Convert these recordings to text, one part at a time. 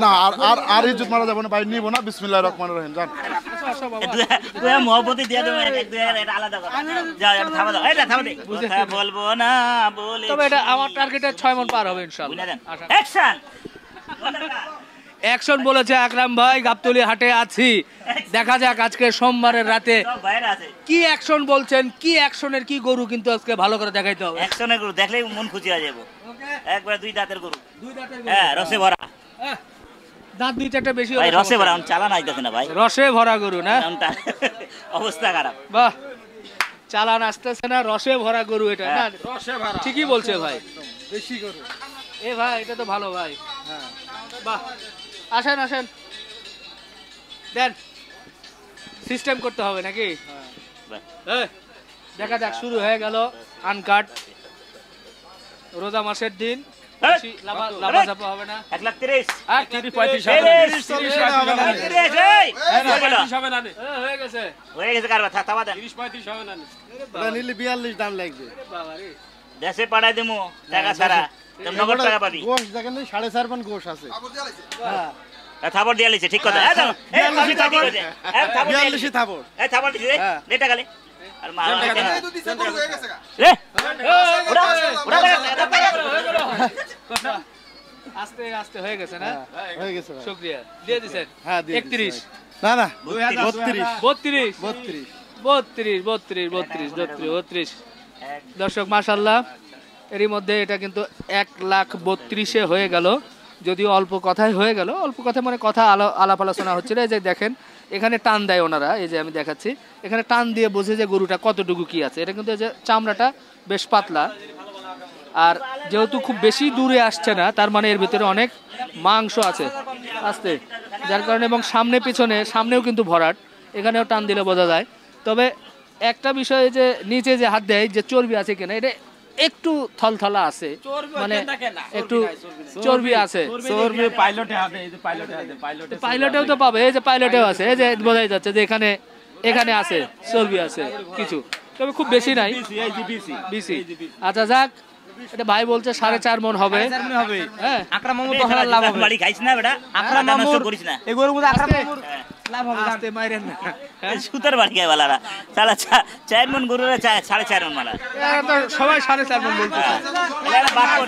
না আর আর ইজ্জত মারা যাবে না ভাই, নিব না। বিসমিল্লাহির রহমানির রহিম। জান তুই মহব্বতই দিয়ে দেবো, এক দুই এটা আলাদা কথা। যাও এটা থামা দাও, এটা থামা দে। কথা বলবো না বলে, তবে এটা আমার টার্গেটে 6 মণ পার হবে ইনশাআল্লাহ। অ্যাকশন। অ্যাকশন বলেছে আকরাম ভাই, গাবতলী হাটে আছি। দেখা যাক আজকে সোমবারের রাতে সব বাইরে আছে। কি অ্যাকশন বলছেন, কি অ্যাকশনের কি গরু কিন্তু আজকে ভালো করে দেখাইতে হবে। অ্যাকশনের গরু দেখলেই মন খুশি হয়ে যাবো। একবার দুই দাঁতের গরু, দুই দাঁতের হ্যাঁ রসে ভরা। দাঁত দুই চারটা বেশি ভাই হলে রসে ভরা, আমি চালান আইতেছে না ভাই, রসে ভরা গরু না? অবস্থা খারাপ। বাহ, চালান আসতেছে না, রসে ভরা গরু এটা না? রসে ভরা, ঠিকই বলছে ভাই, বেশি গরু। এ ভাই এটা তো ভালো ভাই। হ্যাঁ বাহ, আসেন আসেন, দেন সিস্টেম করতে হবে নাকি? এই, দেখা যাক, শুরু হয়ে গেল আনকাট রোজা মাসের দিন। বেশি লাফাঝাপা হবে না। 1,30,000 আর 30-35 হয়ে গেছে। হয়ে গেছে কারবার, থামা দেন। ওটা নিলে 42 দাম লাগবে। বাবারে, দেশে পাঠাই দেবো টাকা ছাড়া, তো নগদ টাকা পাবি। গোশ দেখেন 4.5 মণ গোশ আছে। হ্যাঁ থাপড় দিয়ে লিছে, ঠিক কথা। 42 থাপড়। থাপড় দিছে হ্যাঁ। লে টাকা লে। আর মার হয়ে গেছে লে ওরা ওরা আস্তে আস্তে হয়ে গেছে না? হয়ে গেছে ভাই। শুকরিয়া, দিয়ে দিছেন। হ্যাঁ দিয়ে 31, না না 32, 32 32। দর্শক মাশাআল্লাহ, এরই মধ্যে এটা কিন্তু 1,32,000 হয়ে গেল। যদিও অল্প কথায় হয়ে গেল, অল্প কথা মানে কথা আলাপ আলোচনা হচ্ছিল। এই যে দেখেন এখানে টান দেয় ওনারা, এই যে আমি দেখাচ্ছি, এখানে টান দিয়ে বোঝে যে গরুটা কতটুকু কি আছে। এটা কিন্তু এই যে চামড়াটা বেশ পাতলা, আর যেহেতু খুব বেশি দূরে আসছে না, তার মানে এর ভিতরে অনেক মাংস আছে আস্তে, যার কারণে, এবং সামনে পিছনে, সামনেও কিন্তু ভরাট, এখানেও টান দিলে বোঝা যায়। তবে একটা বিষয় যে নিচে যে হাত দেয় যে চর্বি আছে কিনা, এটা একটু থলথলা আছে, মানে একটু চর্বি আছে। পাইলটেও তো পাবে, এই যে পাইলটেও আছে, এই যে বোঝাই যাচ্ছে যে এখানে এখানে আছে চর্বি আছে কিছু, তবে খুব বেশি নাই। বিসি, আচ্ছা যাক, এটা ভাই বলছে 4.5 মণ হবে। হ্যাঁ, আকরাম মামু তো হালাল লাভ হবে। বাড়ি খাইছ না বেটা, আকরাম মামু করিস না। এই গরুর মধ্যে আকরাম মামুর লাভ হবে, আস্তে মাইরেন না। সুতার বাড়ি খায় বালারা, সালা 4 মণ গরুরে 4.5 মণ মালা। এরা তো সবাই 4.5 মণ বলতেছে। এরা বাদ কর,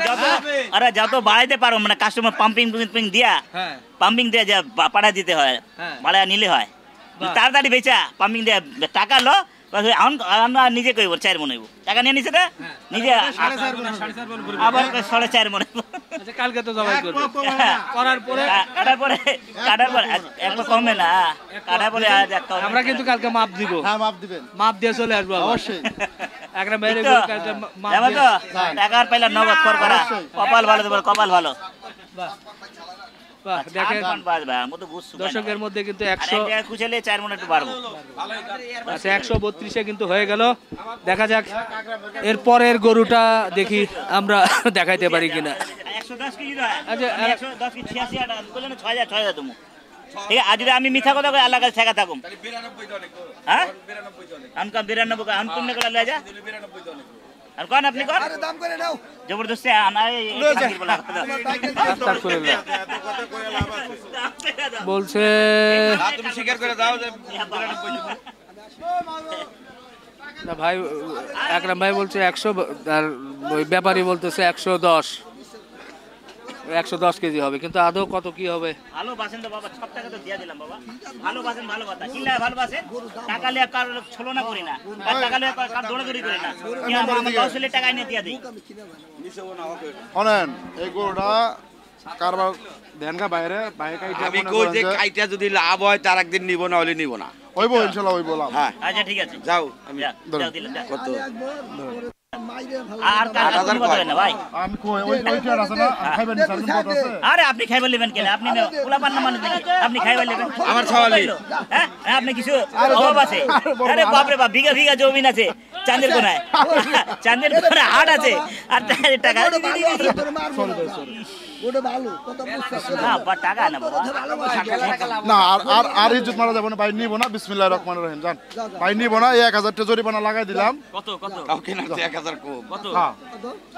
যত বাড়াইতে পারো, মানে কাস্টমার পাম্পিং দিয়া, হ্যাঁ পাম্পিং দিয়ে যা পাঠা দিতে হয়, বাড়ায় নিলে হয়। তাড়াতাড়ি বেচা পাম্পিং দিয়ে টাকা লো, আমরা নিজে কইব 4 মণ হইব, টাকা নিয়ে নিছে না নিজে, আবার 4.5 মণ। আচ্ছা, কালকে তো জবাই করবে, করার পরে কাটার পরে একবার কমে না, কাটার পরে আমরা কিন্তু কালকে মাপ দিব। হ্যাঁ মাপ দিবেন মাপ দিয়ে চলে আসবো অবশ্যই। একটা মেরে মাপ যাবে তো, টাকার পাইলা নগদ কর করা, কপাল ভালো দেবো, কপাল ভালো। বাহ, দেখেন দর্শকের দর্শকের মধ্যে কিন্তু 100, খুঁজলে 4 মণ একটু বাড়বো। আচ্ছা 132-এ কিন্তু হয়ে গেল। দেখা যাক এর পরের গরুটা দেখি আমরা দেখাইতে পারি কিনা। 110 কেজি নয়, আচ্ছা, 110 কি 86 আটা বলে না, 6,000 তুমি। ঠিক আছে, আর যদি আমি মিথ্যা কথা কই, আল্লাহ কাছে ঠেকা থাকুম। হ্যাঁ 92 কা আনতুম নে কলা যা, আর কোন আপনি কোন দাম করে নাও জবরদস্তি আনাই বলছে, তুমি স্বীকার করে দাও যে 92 না ভাই, আকরাম ভাই বলছে 100, আর ওই ব্যাপারী বলতেছে 110 কেজি হবে, কিন্তু আদৌ কত কি হবে। ভালোবাসেন তো বাবা, সব টাকা তো দিয়া দিলাম বাবা, ভালোবাসেন, ভালো কথা, কিল্লা ভালোবাসেন, টাকা লিয়া কার ছলনা করি না, আর টাকা লিয়া কার দৌড়াদৌড়ি করি না, কি আমার লসলে টাকা এনে দিয়া দেই। অনেন এই গরুটা কারবার ধ্যানগা বাইরে কাইটা, আমি কই যে কাইটা যদি লাভ হয় তার একদিন নিব না হলে নিব না, হইব ইনশাআল্লাহ হইব লাভ। হ্যাঁ আচ্ছা ঠিক আছে, যাও আমি যাও দিলাম কত আর কার কথা বলেন না ভাই। আমি কই ওই চেয়ার আছে না, খাইবেন স্যার কোন কথা আছে? আরে আপনি খাইবার নেবেন কেন, আপনি পোলা পান্না মানুষ নাকি, আপনি খাইবার নেবেন আমার ছাওয়ালি। হ্যাঁ আপনি কিছু অভাব আছে? আরে বাপ রে বাপ, বিঘা বিঘা জমিন আছে চাঁদের কোনায়, চাঁদের কোনায় হাট আছে, আর টাকা না বা টাকা না বাবা না আর ইজ্জত মারা যাবে না ভাই, নিব না। বিসমিল্লাহির রহমানির রহিম। জান ভাই নিব না, এই 1000 টাকা জরিমানা লাগাই দিলাম। কাউ কেনার থেকে 1000 কম হ্যাঁ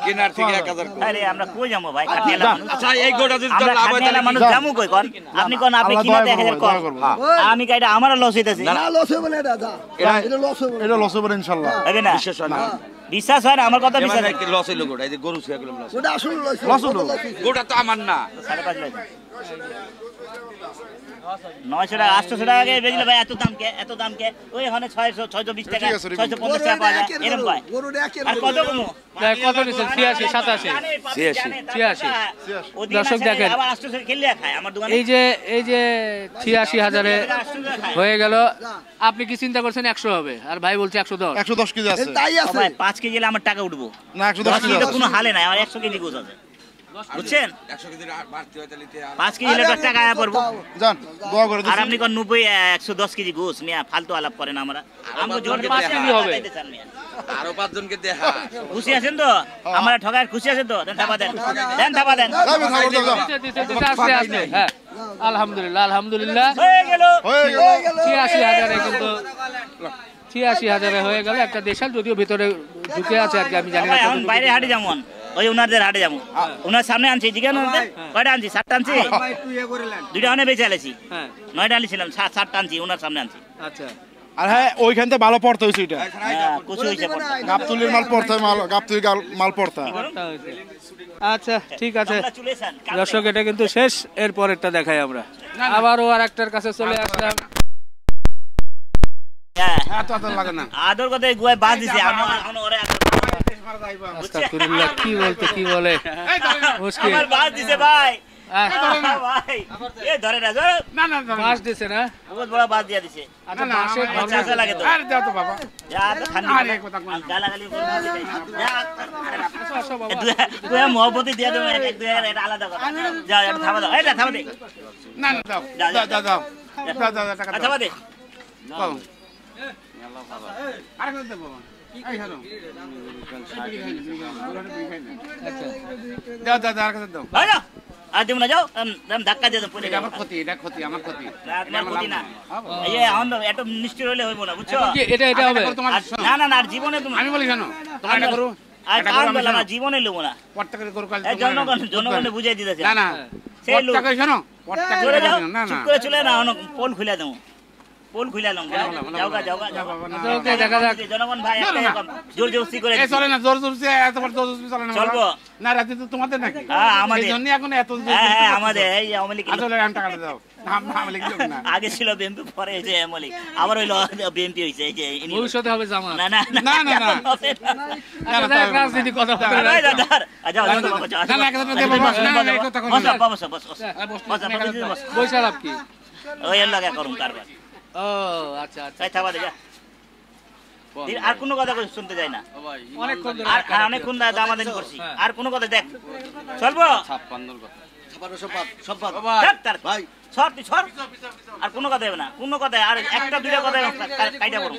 কেনার থেকে 1000 কম। আরে আমরা কই যাবো ভাই, খাটিয়ালা মানুষ। আচ্ছা এই গোটা যদি আমরা লাভ হয় খাটিয়ালা মানুষ যাবো কই কোন? আপনি কোন আপনি আল্লাহ কিনা দয়া 1000 করবো, কর। দয়া করবো। আমি কাইটা আমারও লস হইতাছে। এটা লস হবে না ইনশাআল্লাহ। হবে না? বিশ্বাস হয় না বিশ্বাস হয় না আমার কথা, বিশ্বাস এবার হয়। লস হইলো গোটা এই যে গরু ছিয়া গেলাম লস লস হলো। গোটা তো আমার না 5.5 লাখ 900 টাকা 800 টাকা আগে বেচলে ভাই, এত দাম কে ওই ওখানে 600 620 টাকা ঠিক আছে, 650 টাকা পাওয়া যায় এরকম ভাই। আর কত কমো কত নিছেন? 86 87 দর্শক দেখেন। আবার 800 খেলে খায় আমার দোকানে। এই যে 86,000-এ হয়ে গেল। আপনি কি চিন্তা করছেন 100 হবে, আর ভাই বলছে 110? 110 কেজি আছে। ভাই 5 কেজি হলে আমার টাকা উঠবো না 110 কেজি তো আছে। কোনো হালে নাই, আমার 100 কেজি গোছ আছে বুঝছেন। 100 কেজি বাড়তি হয় তাহলে 5 কেজি হলে টাকা আয়া পড়বো। জান দোয়া করে আর দিছি। আপনি কোন 90 110 কেজি গোছ মিয়া ফালতু আলাপ করেন। আমরা আমগো জোর 5 কেজি হবে। আরো 5 জনকে দেখা খুশি আছেন তো? আমরা ঠকায় খুশি আছেন তো? দেন থাবা দেন, দেন থাবা দেন। যাও থাকো যাও। দিছে, আস্তে আস্তে। হ্যাঁ আলহামদুলিল্লাহ আলহামদুলিল্লাহ। হয়ে গেল। 86,000-এ কিন্তু 86,000-এ হয়ে গেল একটা দেশাল, যদিও ভিতরে ঢুকে আছে আর কি, আমি জানি না ভাই এখন কতটুকু। বাইরে হাটে যেমন ওই ওনাদের হাটে যাবো, ওনার সামনে আনছি জিজ্ঞাসা ওনাদের কয়টা আনছি? 7টা আনছি, 2টা ওনে বেঁচে আলেছি, হ্যাঁ 9টা আনছিলাম, 7টা আনছি ওনার সামনে আনছি। আচ্ছা আর হ্যাঁ ওইখান থেকে ভালো পড়তে হইছে এটা। হ্যাঁ কুচু হয়েছে পড়তে। গাবতুলির মাল পড়তে মাল গাবতুলির মাল পড়তে। তা হয়েছে। আচ্ছা ঠিক আছে আমরা চলে এসেন, কালকে- দর্শক, এটা কিন্তু শেষ। এর পরেরটা দেখাই আমরা। আবারও আর একটার কাছে চলে আসলাম। হ্যাঁ এত লাগে না। আদর কথা গুয়ায় বাদ দিছে, আমি এখন ওরে আস্তাগফিরুল্লাহ, কি বলতে কি বলে মুশকিল। আমার বাদ দিছে ভাই। আহ, ভাই এ ধরে না ধরে বাঁশ দিছে না? বহুত বড় বাদ দিয়া দিছে। আচ্ছা বাঁশের আমার ধর্ম চাচা লাগে তো। আর দাও তো বাবা। যা তো ঠান্ডা গালাগালি করে যা আসো বাবা। তুই মহব্বতি দিয়ে দেবো, এক দুই এটা আলাদা কথা। যা এটা থামা দাও, এটা থামা দে, না না দাও। যা, যা। দাও দাও। দাও দাও টাকা দাও। থামা দে। দাও। আর কত দেব? এই হারো। আচ্ছা দাও দাও দাও আর কত দাও। ভাই না আর দেবো না, যাও ধাক্কা দিয়ে দেবো পড়ে এটা যাবো। আমার ক্ষতি, এটা ক্ষতি, আমার ক্ষতি। না, তোমার ক্ষতি না। এই এখন এত নিশ্চয় হলে হইব না, বুঝছো? কি এটা হবে? তোমার আর না না না, আর জীবনে তুমি আমি বলি শোনো, তোমার এটা করো। আর এটা কাজ করো আমি বললাম না, শোনো। জীবনে নেবো না। প্রত্যেকের গরু কাল এই জনগণে বুঝাই দিতেছে। না না। সেই লোক প্রত্যেকে শোনো। প্রত্যেকে চলে যাও, না চুপ না। করে চলে না, পোল খুলে দেবো, পোল খুলে দেবো। যাও গা, যাও গা, যাও গা। আচ্ছা, ওকে দেখা যাক। জনগণ ভাই একটা এরকম জোর জবরদস্তি করে এই দিচ্ছে। চলে না, জোর জোরছে এত বড় জোর জোরছে চলে না। চলবো। না রাতে তো তোমাদের নাকি? হ্যাঁ, আমাদের। এই জন্য এখন এত জোর হ্যাঁ জোরছে হ্যাঁ করতেছো। আমাদের এই যে আওয়ামী লীগ আসলে আমি টাকাটা দাও। আমি লিখে দেব না। আগে ছিল বিএনপি, পরে হয়েছে আওয়ামী লীগ, আবার হইলো বিএনপি হয়েছে। এই যে ইনি- ভবিষ্যতে হবে জামাত। না না না, না, না। এখন হবে না। আচ্ছা, দেখ, রাজনীতি কথা বলতে ভাই, রাখো। দাদা, যাও, যাও, যাও, যাও, না, না, এক হাজার টাকা দেবো, বস। না, না, না, এই কথা করো বস, না। বস, বস, বস, বস, বস, পয়সা লাভ কি? ওই এর লাগা করুন কারবার। ও আচ্ছা আচ্ছা তাই থাবা দে, যা। আর কোনো কথা শুনতে যাই না, অনেকক্ষণ ধরে আর অনেকক্ষণ দামাদানি করছি, আর কোনো কথা দেখ চলবো। ধ্যাৎ, তার সর তুই সর, আর কোনো কথা হবে না, কোনো কথা আর একটা দুইটা কথা কাইটা করো।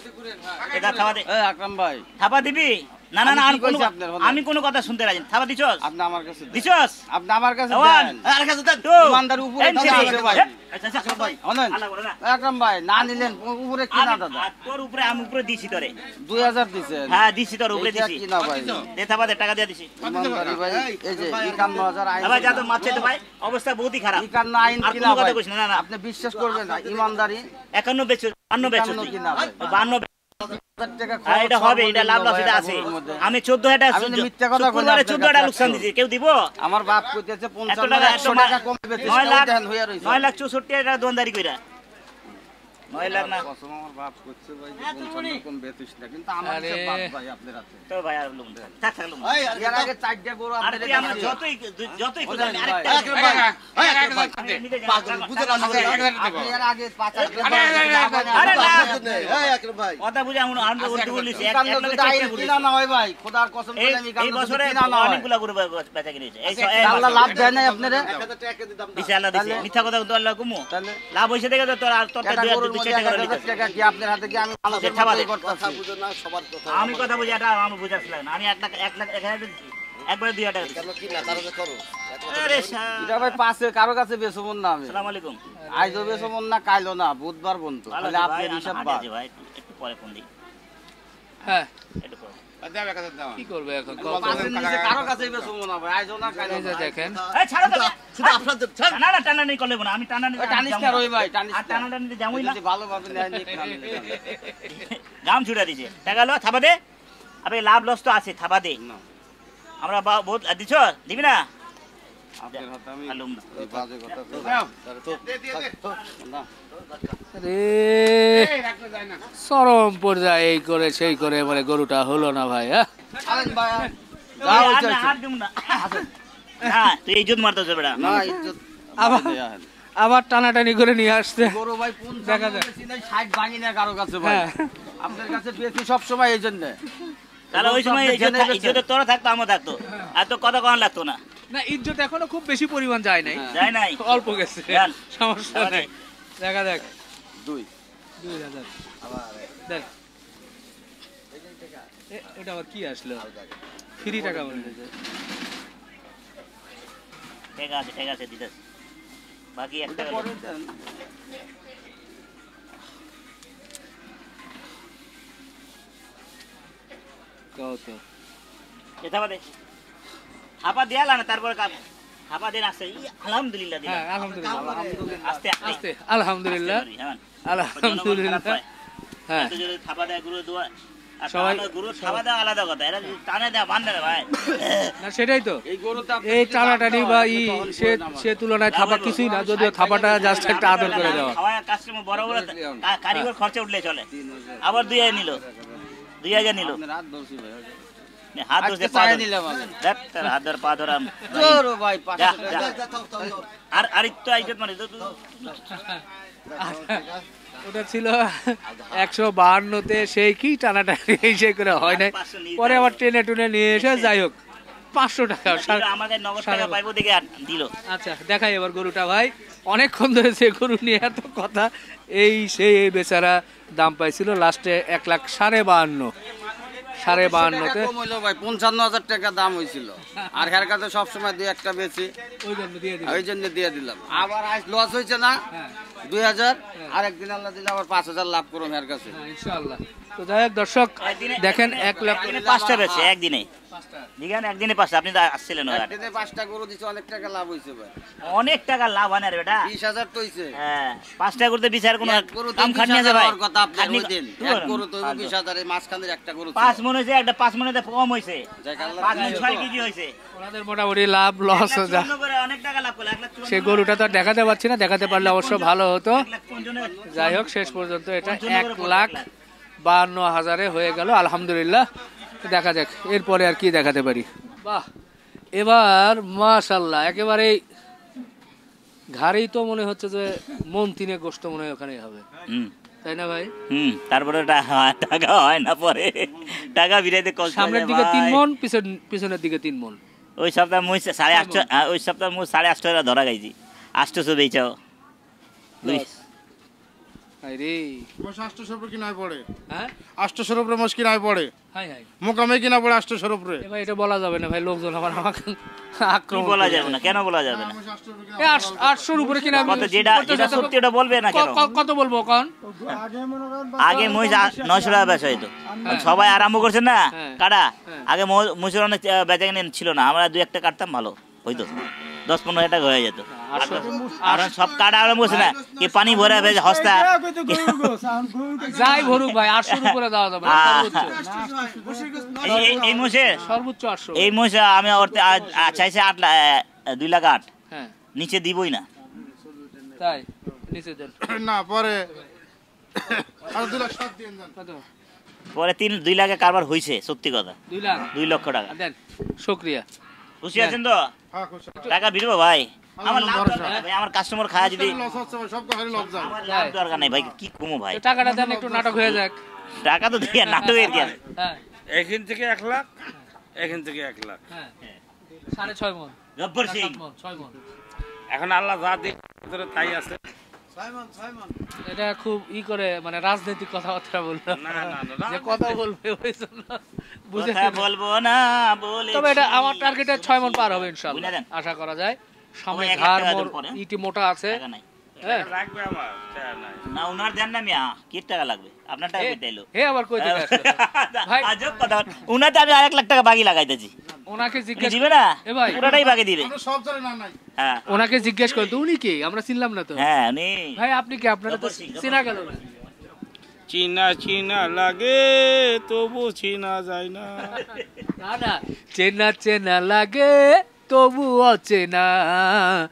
এটা থাবা দে, আকরাম ভাই থাবা দিবি? না না না, আর আমি কি কোনো কইছি আপনার কথা? আমি কোনো কথা শুনতে রাজি না। থাবা দিছস? আপনি আমার কাছে দেন। দিছস? আপনি আমার কাছে ওয়ান, দেন। আর কাছে দেন তো ইমানদার উপরে এই দাদা ছেলে, আছে ভাই। আচ্ছা আচ্ছা ভাই, অনেন আল্লাহ করে না। আকরাম ভাই না নিলেন উপরে কি না দাদা? আর তোর উপরে আমি উপরে দিছি তোরে। 2000 দিছেন। হ্যাঁ দিছি, তোর উপরে এইটা দিছি। কি না ভাই? দে থাবা দে, টাকা দিয়ে দিছি। ইমানদারি ভাই এই যে 51000 আইন। ভাই যা তো মাছ চাইতে ভাই, অবস্থা বহুতই খারাপ। 51 আইন আর কি কোনো না কথা ভাই? কইছ না, না না। আপনি বিশ্বাস করবেন না ইমানদারি 51 বেচছ, 52 বেচছ 51 তুই। কি না ভাই? 52 1000 টাকা আর এটা হবে, এটা লাভ লস এটা ভাই আছে। গরুর মধ্যে। আমি 14 আমি তো মিথ্যা কথা কইলাম শুক্রবারে আপনার 14 কাছে লোকসান 100 দিছি, কেউ দিব? আমার বাপ কইতেছে এত 55 টাকা 100 টাকা কম বেচে 9 লাখ দেন হইয়া রইছে। 9,64,000 টাকা দোকানদারি কইরা 9 লাখ না কসম আমার বাপ কইছে ভাই যে 55 কম বেচিস না কিন্তু আমার আরে। সব বাপ ভাই আপনার আছে। তো ভাই আর লুম থাক থাক লুম। এর আগে 4টা গরু আর আপনাদের তুই আমরা কাছে যতই বলেন খুঁজে ভাই। আরেকটা আরে না। কথা বুঝে আমরা উল্টো বলিছি, এক লগে চেষ্টা করিস। এই বছরে অনেকগুলা গরু বেচা কিনেছে। এই লাভ দেয় নাই আপনারা দিছে, আল্লাহ দিছে। মিথ্যা কথা তো আল্লাহ কুমু তাহলে লাভ হইছে দেখে তো তোর আর তোর একটা গরুর দুই মধ্যে চার টাকা 1000 টাকা কি আপনার হাতে কি আমি থাবা দে। করতেছি আমি কথা বুঝি, এটা আমি বুঝাচ্ছিলাম না। আমি 1 লাখ 1,000 দিচ্ছি। একবারে 2000 টাকা কেন কি না তার করো আরে এটা ভাই পাশে কারো কাছে বেচবো না আমি আসসালামু আলাইকুম আইজো বেচবো না কাইলো না বুধবার বন্ধু ভালো তাহলে আছি আপনি ভাই, হিসাব আমি বাদ আছি ভাই, একটু পরে ফোন দিই হ্যাঁ একটু পরে। কি করবে এখন পাশের নিচে কারো কাছে বেচবো না ভাই আইজো না কাইলো এই যে না দেখেন এই ছাড়ো তো শুধু আপনাদের না না টানাটানি করলে না আমি টানাটানি ওই টানিস না রই ভাই টানিস আর টানাটানিতে যাবোই না যদি ভালোভাবে নেয় নিক না নিলে। গাম ছুড়ে দিছে টাকা লো থাবা দে আবে লাভ লস তো আছে থাবা দে না, আমরা বহুত দিছো দিবি না আপনার হাতে আমি আলুম না এই বাজে কথা না রে চরম পর্যায়ে এই করে সেই করে মানে গরুটা হলো না ভাই হ্যাঁ আলেন ভাই যা হইছে আর দিম না না তুই ইজ্জত মারতেছ বেটা না ইজ্জত আবার আবার টানাটানি করে নিয়ে আসছে গরু ভাই দেখা যায়। 60 ভাঙি না কারো কাছে ভাই হ্যাঁ আপনার কাছে বেশি সব সময় এই জন্য তাহলে ওই সময় ইজ্জত তোরা থাকতো আমার থাকতো আর তো কথা কন লাগতো না না ইজ্জত এখনো খুব বেশি পরিমাণ যায় নাই যায় নাই অল্প গেছে যান। সমস্যা নেই দেখা দেখ 2 2000 দেখ এটা আবার কি আসলো ফ্রি টাকা বলে ঠিক আছে দিতে বাকি 1 টাকা পরে দেন কত এটা বাদে হাপা দেয়ালা না তারপরে হাপা দেন আসছে আলহামদুলিল্লাহ দিলাম হ্যাঁ আলহামদুলিল্লাহ আস্তে আস্তে আস্তে আলহামদুলিল্লাহ হ্যাঁ আলহামদুলিল্লাহ হ্যাঁ এত যদি থাবা দেয় গুরু দোয়া আর সবাই- গুরু থাবা দেওয়া আলাদা কথা এরা যদি টানে দেয় বান্ধে না ভাই না সেটাই তো এই গরুটা আপনি এই যদি টানাটানি দাম বা দেওয়া ই হয়, তখন সে করে দাম সে তুলনায় থাপা কিছুই না যদিও থাপাটা জাস্ট একটা আদর করে দেওয়া খাওয়া কাস্টমার বড় বড় কারিগর খরচা উঠলে চলে আবার 2000 নিল 2000 নিল আপনার হাত ধরছি ভাই হাত আজকে ধরছে চাই নিলাম আমি দেখ তার হাত ধর পা ধর জোর ভাই যা, 500 যা। টাকা আর আরেকটু আইজত মানে ওটা ছিল 152তে সেই কি টানাটানি সেই করে হয় নাই পরে আবার টেনে টুনে নিয়ে এসে যাই হোক 500 টাকা আমার কাছে নগদ টাকা পাইবো দেখে আর দিল আচ্ছা দেখাই এবার গরুটা ভাই অনেকক্ষণ ধরে সে গরু নিয়ে এত কথা এই সেই এই বেচারা দাম পাইছিল লাস্টে 1,52,500 52,500-তে কম হইলো ভাই 55,000 টাকা দাম হয়েছিল আর এর কাছে সব সময় দুই একটা বেশি ওই জন্য দিয়ে দিল ওই জন্য দিয়ে দিলাম আবার আজ লস হয়েছে না হ্যাঁ 2000 আর একদিন আল্লাহ দিলে আবার 5,000 লাভ করুন এর কাছে হ্যাঁ ইনশাআল্লাহ তো যাই হোক দর্শক দেখেন 1 লাখ একদিনে 5টা বেচে একদিনে দিগান একদিনে 5টা আপনি তো আসছিলেন ওখানে একদিনে 5টা গরু দিছে অনেক টাকা লাভ হয়েছে ভাই অনেক টাকা লাভ হয় না রে বেটা 20,000 তো হইছে হ্যাঁ 5টা করতে বিচার কোনো এক গরু কাম খাটনি আছে ভাই কথা আপনার খাটনি ওই দিন তুই এক বল। গরু তো 20,000 এর মাঝখানের একটা গরু 5 মন হয়েছে একটা 5 মনেতে কম হয়েছে যাক আল্লাহ 5 মন 6 কেজি হয়েছে ওনাদের মোটামুটি লাভ লস যা 1,54 করে অনেক টাকা লাভ করলো 1,54 সেই গরুটা তো আর দেখাতে পারছি না দেখাতে পারলে অবশ্য ভালো হতো 1,54 যাই হোক শেষ পর্যন্ত এটা 1,52,000-এ হয়ে গেল আলহামদুলিল্লাহ দেখা যাক এরপরে আর কি দেখাতে পারি বাহ এবার মাশাল্লাহ একেবারে ঘাড়েই তো মনে হচ্ছে যে মন তিনে গোস্ত মনে হয় ওখানেই হবে হুম তাই না ভাই তারপরে টাকা হয় না পরে টাকা বিরাইতে কষ্ট সামনের দিকে 3 মন পিছনের দিকে 3 মন ওই সপ্তাহ মুই 850 ওই সপ্তাহ মুই 850 টাকা ধরা গাইছি 800 বেচাও আরে মোষ 800 উপরে কিনায় পড়ে হ্যাঁ 800 উপরে মোষ কিনায় পড়ে হাই হাই মোকামে কিনা পড়ে 800 উপরে এবার এটা বলা যাবে না ভাই লোকজন আবার আমাকে কি আক্রমণ বলা করবে। যাবে না কেন বলা যাবে না মোষ 800 উপরে এ 800-র উপরে কিনা কত যেটা সত্যি ওটা বলবে না কেন কত বলবো কোন আগে মুই 900 টাকা বেচা হইতো সবাই আরম্ভ করছে না হ্যাঁ। কাটা হ্যাঁ। আগে মুসের অনেক বেচা কিনে ছিল না আমরা 2-1টা কাটতাম ভালো হইতো 10-15 টাকা হয়ে যেত আর সব কাটা আরম্ভ করছে না কি পানি ভরে ভেজে হস্তা যাই ভরুক ভাই 800-র উপরে দেওয়া যাবে না, সর্বোচ্চ এই মোষে সর্বোচ্চ 800 এই মোষে আমি ওরতে চাইছে 2 লাখ 8 হ্যাঁ নিচে দিবই না তাই নিচে দেন না পরে আর 2 লাখ 7 দিন যান কত পরে 2 লাখে কারবার হইছে সত্যি কথা 2 লাখ 2 লক্ষ টাকা দেন শুকরিয়া খুশি আছেন তো হ্যাঁ খুশি টাকা ভিড়বো ভাই আমার লাভ দরকার নাই ভাই আমার কাস্টমার খায় যদি লস হচ্ছে ভাই, সব কথাই লস যায় আমার লাভ দরকার নাই ভাই কি কমো ভাই তো টাকাটা দেন একটু নাটক হয়ে যাক টাকা তো দিয়ে নাটকের কি আছে? হ্যাঁ এখান থেকে 1 লাখ এখান থেকে 1 লাখ হ্যাঁ 6.5 মন গব্বর সিং 6 মন এখন আল্লাহ যা দিয়ে তাই আছে এটা খুব করে মানে রাজনৈতিক কথাবার্তা বললো যে কথা বলবে ওই জন্য বুঝে কথা বলবো না বলে তবে এটা আমার টার্গেটে 6 মণ পার হবে ইনশাআল্লাহ বুঝলে দেন? আশা করা যায় সামনে ওই 1 লাখ ঘাড় টাকা মোর দেন পরে। ইটি মোটা আছে টাকা নাই। হ্যাঁ লাগবে আমার নাই না উনার দেন না মিয়া কি টাকা লাগবে আপনার টাকা কই দিলো হে আবার কই দিবে ভাই আজব কথা উনাতে আমি 1 লাখ টাকা বাকি লাগাইতেছি ওনাকে উনি জিজ্ঞেস দিবে না এ ভাই পুরোটাই বাকি দিবে আমরা সব জানি না নাই হ্যাঁ ওনাকে জিজ্ঞেস করুন তো উনি কি আমরা চিনলাম না তো হ্যাঁ উনি ভাই আপনি কি আপনারা তো চেনা গেল না চিনা চিনা লাগে তবু চিনা যায় না না না চেনা চেনা লাগে তবু অচেনা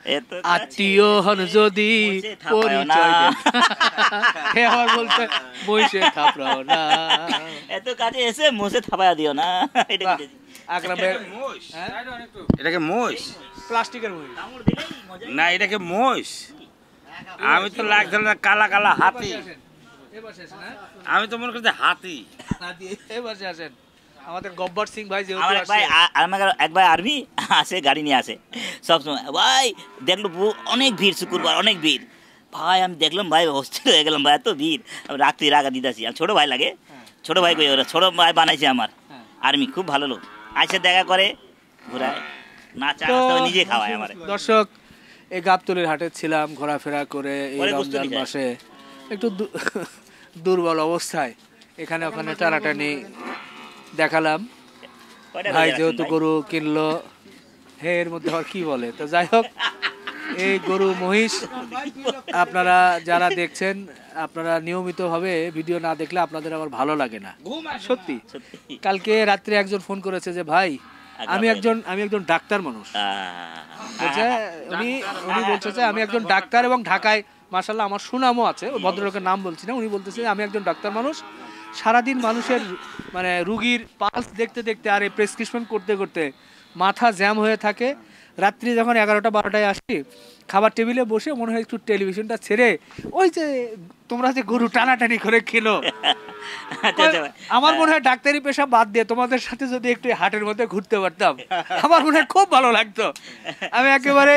এত কাছে আত্মীয় হন যদি মুছে থাপায়ও না। পরিচয় দেন হে আবার বলছে মহিষে থাপড়াও না এত কাছে এসে মুছে থাপায়া দিও না এটা বাহ, বুঝেছি। আকরামের মোষ হ্যাঁ? এটাকে মোষ প্লাস্টিকের মহিষ কামড় দিলেই মজা। না এটাকে মোষ আমি তো লাগছে না কালা কালা হাতি এবার শেষ না আমি তো মনে করছি হাতি এবার আসেন আমাদের গব্বর সিং ভাই যেহেতু আমার এক ভাই আসছে, আমাকে এক ভাই আর্মি আসে গাড়ি নিয়ে আসে সবসময় ভাই দেখলো অনেক ভিড় শুক্রবার অনেক ভিড় ভাই আমি দেখলাম ভাই হোস্টেল হয়ে গেলাম ভাই এত ভিড় আমি রাত্রি রাগা দিতেছি আর ছোটো ভাই লাগে ছোটো ভাই কই ওরা ছোটো ভাই বানাইছে আমার হ্যাঁ। আর্মি খুব ভালো লোক আসে দেখা করে ঘুরায় না চা তো নাস্তা নিজে খাওয়ায় আমার দর্শক এই গাবতলির হাটে ছিলাম ঘোরাফেরা করে এই পরে গোস্ত রমজান দিছে। মাসে একটু দুর্বল অবস্থায় এখানে ওখানে টানাটানি দেখালাম ভাই যেহেতু গরু কিনলো হে এর মধ্যে আর কি বলে তো যাই হোক এই গরু মহিষ আপনারা যারা দেখছেন আপনারা নিয়মিতভাবে ভিডিও না দেখলে আপনাদের আবার ভালো লাগে না সত্যি সত্যি কালকে রাত্রে একজন ফোন করেছে যে ভাই আমি একজন ডাক্তার মানুষ বলছে উনি বলছে যে আমি একজন ডাক্তার এবং ঢাকায় মাশাআল্লাহ আমার সুনামও আছে ওই ভদ্রলোকের নাম বলছি না উনি বলতেছে আমি একজন ডাক্তার মানুষ সারাদিন মানুষের মানে রুগীর পালস দেখতে দেখতে আর এই প্রেসক্রিপশন করতে করতে মাথা জ্যাম হয়ে থাকে রাত্রি যখন 11টা 12টায় আসি খাবার টেবিলে বসে মনে হয় একটু টেলিভিশনটা ছেড়ে ওই যে তোমরা যে গরু টানাটানি করে খেলো আমার মনে হয় ডাক্তারি পেশা বাদ দিয়ে তোমাদের সাথে যদি একটু হাটের মধ্যে ঘুরতে পারতাম আমার মনে হয় খুব ভালো লাগতো আমি একেবারে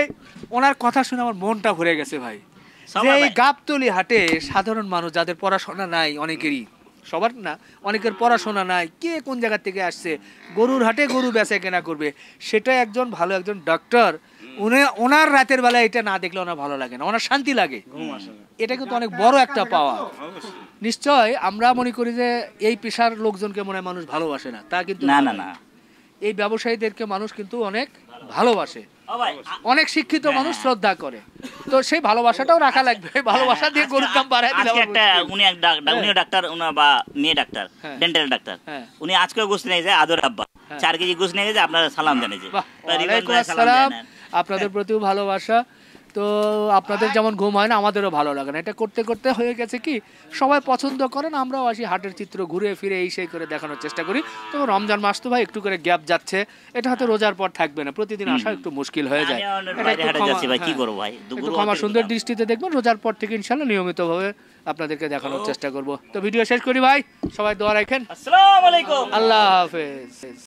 ওনার কথা শুনে আমার মনটা ভরে গেছে ভাই যে এই গাবতলী হাটে সাধারণ মানুষ যাদের পড়াশোনা নাই অনেকেরই সবার না অনেকের পড়াশোনা নাই কে কোন জায়গা থেকে আসছে গরুর হাটে গরু বেচা কেনা করবে সেটা একজন ভালো একজন ডক্টর ওনার রাতের বেলা এটা না দেখলে ওনার ভালো লাগে না ওনার শান্তি লাগে এটা কিন্তু অনেক বড় একটা পাওয়া নিশ্চয় আমরা মনে করি যে এই পেশার লোকজনকে মনে হয় মানুষ ভালোবাসে না তা কিন্তু না না না এই ব্যবসায়ীদেরকে মানুষ কিন্তু অনেক ভালোবাসে ও ভাই অনেক শিক্ষিত মানুষ শ্রদ্ধা করে তো সেই ভালোবাসাটাও রাখা লাগবে এই ভালোবাসা দিয়ে গরুর দাম বাড়ায় দিলে আজকে আবার একটা উনি এক উনিও ডাক্তার উনা বা মেয়ে ডাক্তার হ্যাঁ। ডেন্টাল ডাক্তার হ্যাঁ। উনি আজকেও গোস নিয়ে যায় আদর আব্বা 4 কেজি গোস নিয়ে গেছে আপনারা সালাম জানিয়েছে বাহ, তা রিপন ওয়ালাইকুম ভাই সালাম আসসালাম। জানান। আপনাদের প্রতিও ভালোবাসা তো আপনাদের যেমন ঘুম হয় না আমাদেরও ভালো লাগে না এটা করতে করতে হয়ে গেছে কি সবাই পছন্দ করেন আমরাও আসি হাটের চিত্র ঘুরে ফিরে এই সেই করে দেখানোর চেষ্টা করি তো রমজান মাস তো ভাই একটু করে গ্যাপ যাচ্ছে এটা হয়তো রোজার পর থাকবে না প্রতিদিন আসা একটু মুশকিল হয়ে যায় আমিও এটা বাইরে একটু হাটে ক্ষমা- যাচ্ছি ভাই কি হ্যাঁ, করবো ভাই একটু ক্ষমা সুন্দর দৃষ্টিতে দেখবেন রোজার পর থেকে ইনশাল্লাহ নিয়মিতভাবে আপনাদেরকে দেখানোর চেষ্টা করব তো ভিডিও শেষ করি ভাই সবাই দোয়া রাখেন আসসালামু আলাইকুম আল্লাহ হাফেজ